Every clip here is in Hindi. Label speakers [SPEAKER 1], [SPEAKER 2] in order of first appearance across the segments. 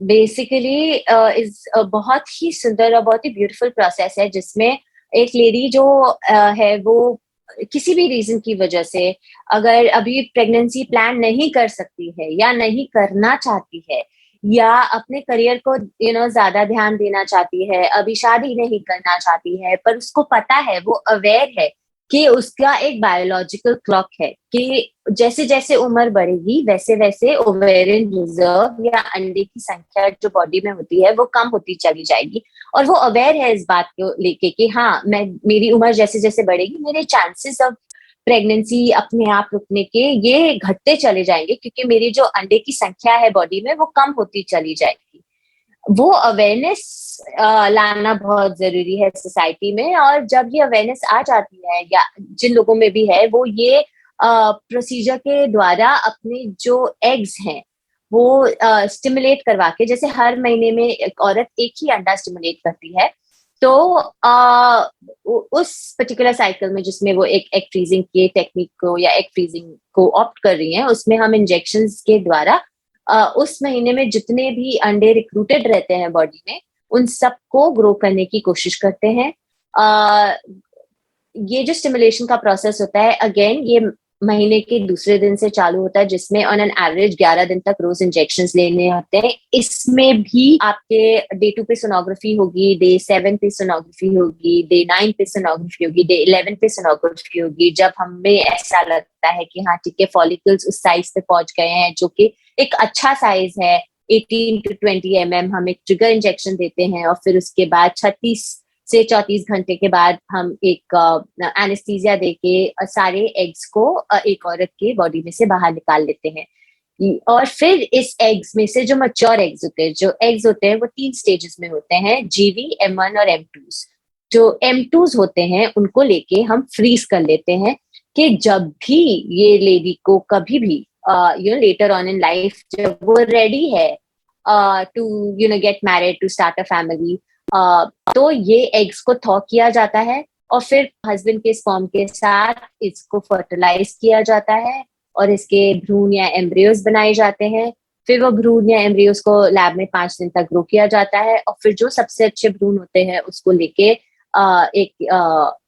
[SPEAKER 1] बेसिकली इज बहुत ही सुंदर और बहुत ही ब्यूटीफुल प्रोसेस है, जिसमें एक लेडी जो है वो किसी भी रीजन की वजह से अगर अभी प्रेगनेंसी प्लान नहीं कर सकती है या नहीं करना चाहती है, या अपने करियर को ज्यादा ध्यान देना चाहती है, अभी शादी नहीं करना चाहती है, पर उसको पता है, वो अवेयर है कि उसका एक बायोलॉजिकल क्लॉक है कि जैसे जैसे उम्र बढ़ेगी वैसे वैसे ओवेरियन रिजर्व या अंडे की संख्या जो बॉडी में होती है वो कम होती चली जाएगी। और वो अवेयर है इस बात को लेके कि हाँ, मैं मेरी उम्र जैसे जैसे बढ़ेगी मेरे चांसेस ऑफ प्रेगनेंसी अपने आप रुकने के ये घटते चले जाएंगे, क्योंकि मेरी जो अंडे की संख्या है बॉडी में वो कम होती चली जाएगी। वो अवेयरनेस लाना बहुत जरूरी है सोसाइटी में। और जब ये अवेयरनेस आ जाती है, या जिन लोगों में भी है, वो ये प्रोसीजर के द्वारा अपने जो एग्स हैं वो स्टिमुलेट करवा के, जैसे हर महीने में एक औरत एक ही अंडा स्टिमुलेट करती है, तो उस पर्टिकुलर साइकिल में जिसमें वो एक एग फ्रीजिंग के टेक्निक को या एग फ्रीजिंग को ऑप्ट कर रही हैं, उसमें हम इंजेक्शंस के द्वारा उस महीने में जितने भी अंडे रिक्रूटेड रहते हैं बॉडी में, उन सबको ग्रो करने की कोशिश करते हैं। ये जो स्टिमुलेशन का प्रोसेस होता है, अगेन ये महीने के दूसरे दिन से चालू होता है, जिसमें ऑन एन एवरेज 11 दिन तक रोज इंजेक्शंस लेने होते हैं। इसमें भी आपके डे 2 पे सोनोग्राफी होगी, डे 7 पे सोनोग्राफी होगी, डे 9 पे सोनोग्राफी होगी, डे 11 पे सोनोग्राफी होगी, जब हमें ऐसा लगता है कि हाँ ठीक है, फॉलिकल्स उस साइज पे पहुंच गए हैं जो कि एक अच्छा साइज है। 18 to 20 mm हम एक ट्रिगर इंजेक्शन देते हैं, और फिर उसके बाद 36 से 34 घंटे के बाद हम एक एनेस्थीसिया देके सारे एग्स को एक औरत के बॉडी में से बाहर निकाल लेते हैं। और फिर इस एग्स में से जो मैच्योर एग्स होते हैं, जो एग्स होते हैं वो 3 स्टेजेस में होते हैं, जीवी, M1 और M2। जो M2 होते हैं उनको लेके हम फ्रीज कर लेते हैं कि जब भी ये लेडी को कभी भी लेटर ऑन इन लाइफ जब वो रेडी है to get married, to start a family, तो ये एग्स को थॉ किया जाता है, और फिर हस्बैंड के स्पर्म के साथ इसको फर्टिलाइज किया जाता है, और इसके भ्रूण या एम्ब्रियोज बनाए जाते हैं। फिर वो भ्रूण या एम्ब्रियोज को लैब में 5 दिन तक ग्रो किया जाता है, और फिर जो सबसे अच्छे भ्रूण होते हैं उसको लेके एक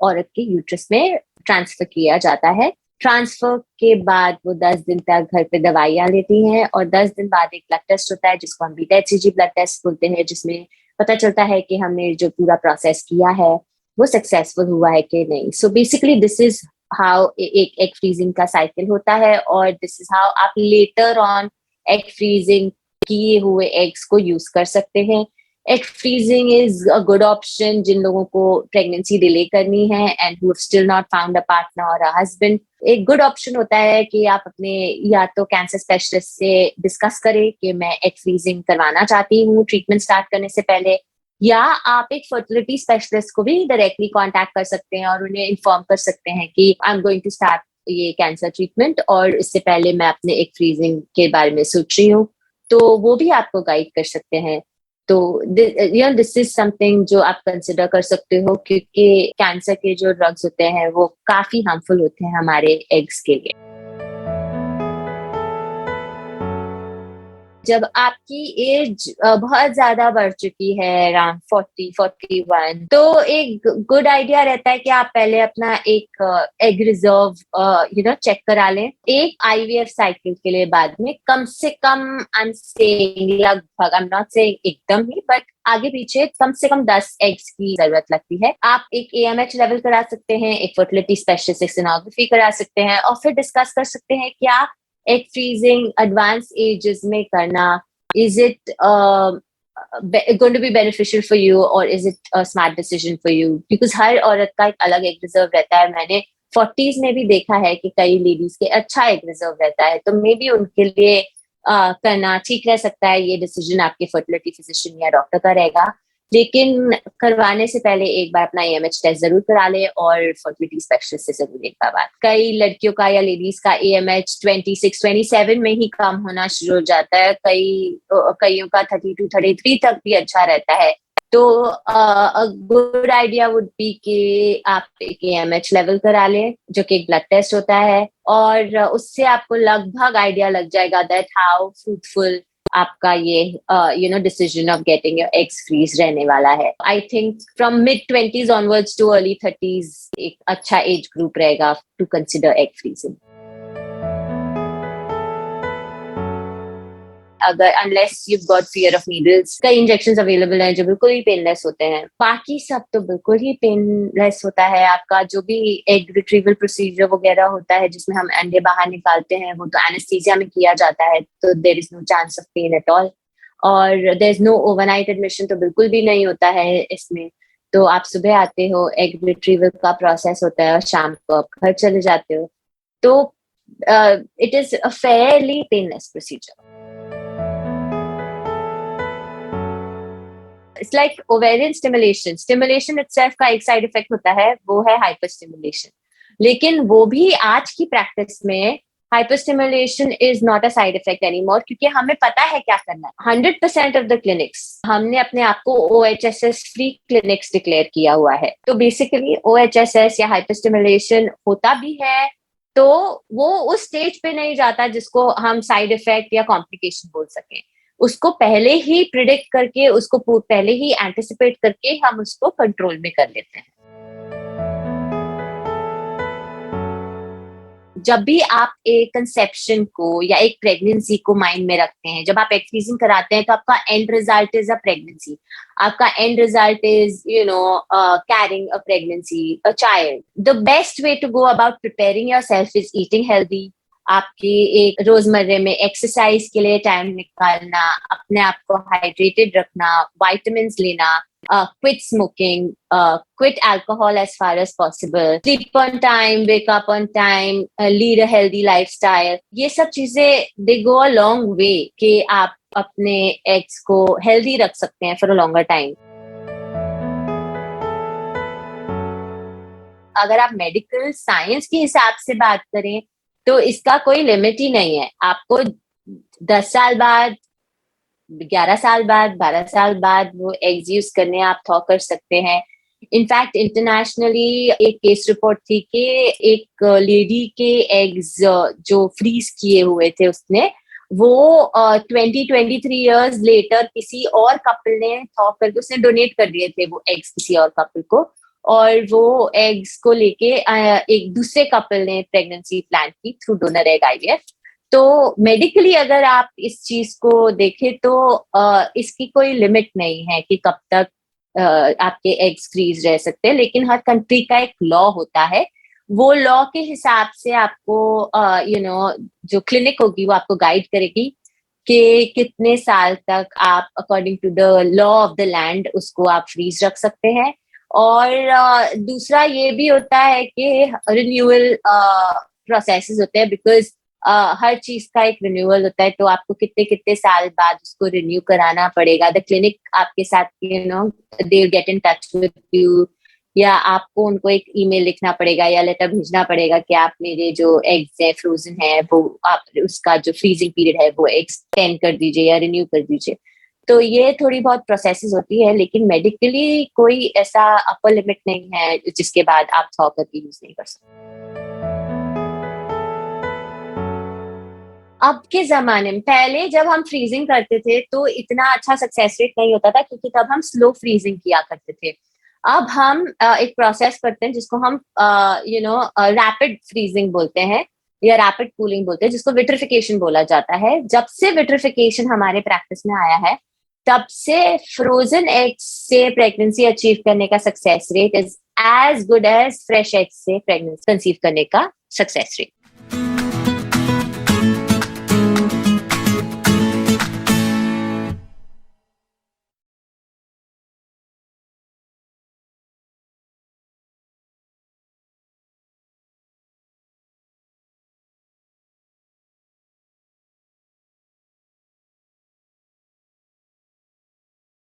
[SPEAKER 1] औरत के यूट्रस में ट्रांसफर किया जाता है। ट्रांसफर के बाद वो 10 दिन तक घर पे दवाइयां लेती हैं, और 10 दिन बाद एक ब्लड टेस्ट होता है जिसको हम बीटा HCG ब्लड टेस्ट बोलते हैं, जिसमें पता चलता है कि हमने जो पूरा प्रोसेस किया है वो सक्सेसफुल हुआ है कि नहीं। So basically this is how एक एग फ्रीजिंग का साइकिल होता है, और दिस इज हाउ आप लेटर ऑन एग फ्रीजिंग किए हुए एग्स को यूज कर सकते हैं। Egg freezing is a good option जिन लोगों को प्रेगनेंसी डिले करनी है and who have still not found a partner और अ हस्बैंड। एक गुड ऑप्शन होता है कि आप अपने या तो कैंसर स्पेशलिस्ट से डिस्कस करें कि मैं एग फ्रीजिंग करवाना चाहती हूँ ट्रीटमेंट स्टार्ट करने से पहले, या आप एक फर्टिलिटी स्पेशलिस्ट को भी डायरेक्टली कांटेक्ट कर सकते हैं और उन्हें इन्फॉर्म कर सकते हैं कि I am going to start ये कैंसर ट्रीटमेंट, और इससे पहले मैं अपने एग फ्रीजिंग के बारे में सोच रही हूँ, तो वो भी आपको गाइड कर सकते हैं। तो दिस इज समथिंग जो आप कंसिडर कर सकते हो, क्योंकि कैंसर के जो ड्रग्स होते हैं वो काफी हार्मफुल होते हैं हमारे एग्स के लिए। जब आपकी एज बहुत ज्यादा बढ़ चुकी है, अराउंड 40-41, तो एक गुड आइडिया रहता है कि आप पहले अपना एक एग रिजर्व चेक करा लें एक IVF साइकिल के लिए। बाद में कम से कम, आई एम सेइंग लगभग, आई एम नॉट सेइंग एकदम ही, बट आगे पीछे कम से कम 10 एग्स की जरूरत लगती है। आप एक AMH लेवल करा सकते हैं, एक फर्टिलिटी स्पेशलिस्ट सोनोग्राफी करा सकते हैं, और फिर डिस्कस कर सकते हैं क्या एग फ्रीजिंग एडवांस एजेस में करना, is it going to be beneficial for you or is it a smart decision for you? Because हर औरत का एक अलग एग रिजर्व रहता है। मैंने 40s में भी देखा है कि कई लेडीज के अच्छा एग रिजर्व रहता है, तो मे बी उनके लिए करना ठीक रह सकता है। ये डिसीजन आपके फर्टिलिटी फिजिशियन या डॉक्टर का रहेगा, लेकिन करवाने से पहले एक बार अपना AMH टेस्ट जरूर करा ले और फर्टिलिटी स्पेशलिस्ट से जरूर एक बार। कई लड़कियों का या लेडीज का AMH 26-27 में ही कम होना शुरू हो जाता है, कईयों का 32-33 तक भी अच्छा रहता है। तो गुड आइडिया वुड बी कि आप एक AMH लेवल करा लें, जो कि एक ब्लड टेस्ट होता है, और उससे आपको लगभग आइडिया लग जाएगा दैट हाउ फ्रूटफुल आपका ये decision of getting your eggs freeze रहने वाला है. I think from mid-20s onwards to early 30s एक अच्छा एज ग्रुप रहेगा टू कंसिडर एग फ्रीजिंग. अगर unless you got fear of needles, कई इंजेक्शन अवेलेबल हैं जो बिल्कुल ही पेनलेस होते हैं. बाकी सब तो बिल्कुल ही पेनलेस होता है. आपका जो भी एग रिट्रीवल प्रोसीजर वगैरह होता है जिसमें हम अंडे बाहर निकालते हैं वो तो एनेस्थीसिया में किया जाता है, तो there is no chance of pain at all. और there is no overnight admission, तो बिल्कुल भी नहीं होता है इसमें. तो आप सुबह आते हो, एग रिट्रीवल का प्रोसेस होता है और शाम को आप घर चले जाते हो. तो it is a fairly painless procedure. It's like ovarian stimulation. Stimulation itself का एक साइड इफेक्ट होता है, वो है हाइपर स्टिमुलेशन. लेकिन वो भी आज की प्रैक्टिस में hyper stimulation is not a side effect anymore, क्योंकि हमें पता है क्या करना है. 100% ऑफ द क्लिनिक्स हमने अपने आप को OHSS फ्री क्लिनिक्स डिक्लेयर किया हुआ है. तो बेसिकली OHSS या हाइपर स्टिमुलेशन होता भी है तो वो उस स्टेज पे नहीं जाता जिसको हम साइड इफेक्ट या कॉम्प्लिकेशन बोल सकें. उसको पहले ही प्रिडिक्ट करके, उसको पहले ही एंटिसिपेट करके हम उसको कंट्रोल में कर लेते हैं. जब भी आप एक कंसेप्शन को या एक प्रेगनेंसी को माइंड में रखते हैं, जब आप एग फ्रीजिंग कराते हैं तो आपका end result is a pregnancy. आपका end result is carrying a pregnancy, a child. The best way to go about preparing yourself is eating healthy. आपकी एक रोजमर्रे में एक्सरसाइज के लिए टाइम निकालना, अपने आप को हाइड्रेटेड रखना, विटामिन्स लेना, quit smoking, quit alcohol as far as possible, sleep on time, wake up on time, lead a healthy lifestyle. ये सब चीजें they go a long way कि आप अपने एग्स को हेल्दी रख सकते हैं for a longer time. अगर आप मेडिकल साइंस के हिसाब से बात करें तो इसका कोई लिमिट ही नहीं है. आपको 10 साल बाद, 11 साल बाद, 12 साल बाद वो एग्स यूज करने आप थॉ कर सकते हैं. इनफैक्ट इंटरनेशनली एक केस रिपोर्ट थी कि एक लेडी के एग्स जो फ्रीज किए हुए थे उसने, वो 23 इयर्स लेटर किसी और कपल ने थॉ करके उसने डोनेट कर दिए थे वो एग्स किसी और कपल को. और वो एग्स को लेके एक दूसरे कपल ने प्रेगनेंसी प्लान की थ्रू डोनर एग IVF. तो मेडिकली अगर आप इस चीज को देखें तो इसकी कोई लिमिट नहीं है कि कब तक आपके एग्स फ्रीज रह सकते हैं. लेकिन हर कंट्री का एक लॉ होता है. वो लॉ के हिसाब से आपको जो क्लिनिक होगी वो आपको गाइड करेगी कि कितने साल तक आप according to the law of the land उसको आप फ्रीज रख सकते हैं. और दूसरा ये भी होता है कि रिन्यूअल प्रोसेसेस होते हैं, बिकॉज हर चीज का एक रिन्यूअल होता है. तो आपको कितने कितने साल बाद उसको रिन्यू कराना पड़ेगा. द क्लिनिक आपके साथ they get in touch with you, या आपको उनको एक ईमेल लिखना पड़ेगा या लेटर भेजना पड़ेगा कि आप मेरे जो एग्स है फ्रोजन है वो आप उसका जो फ्रीजिंग पीरियड है वो एक्सटेंड कर दीजिए या रिन्यू कर दीजिए. तो ये थोड़ी बहुत प्रोसेसेस होती है, लेकिन मेडिकली कोई ऐसा अपर लिमिट नहीं है जिसके बाद आप थॉ करके यूज नहीं कर सकते. अब के जमाने में, पहले जब हम फ्रीजिंग करते थे तो इतना अच्छा सक्सेस रेट नहीं होता था क्योंकि तब हम स्लो फ्रीजिंग किया करते थे. अब हम एक प्रोसेस करते हैं जिसको हम रैपिड फ्रीजिंग बोलते हैं या रैपिड कूलिंग बोलते हैं, जिसको विट्रिफिकेशन बोला जाता है. जब से विट्रिफिकेशन हमारे प्रैक्टिस में आया है तब से फ्रोजन एग्स से प्रेगनेंसी अचीव करने का success rate is as good as fresh eggs से प्रेगनेंसी कंसीव करने का सक्सेस रेट.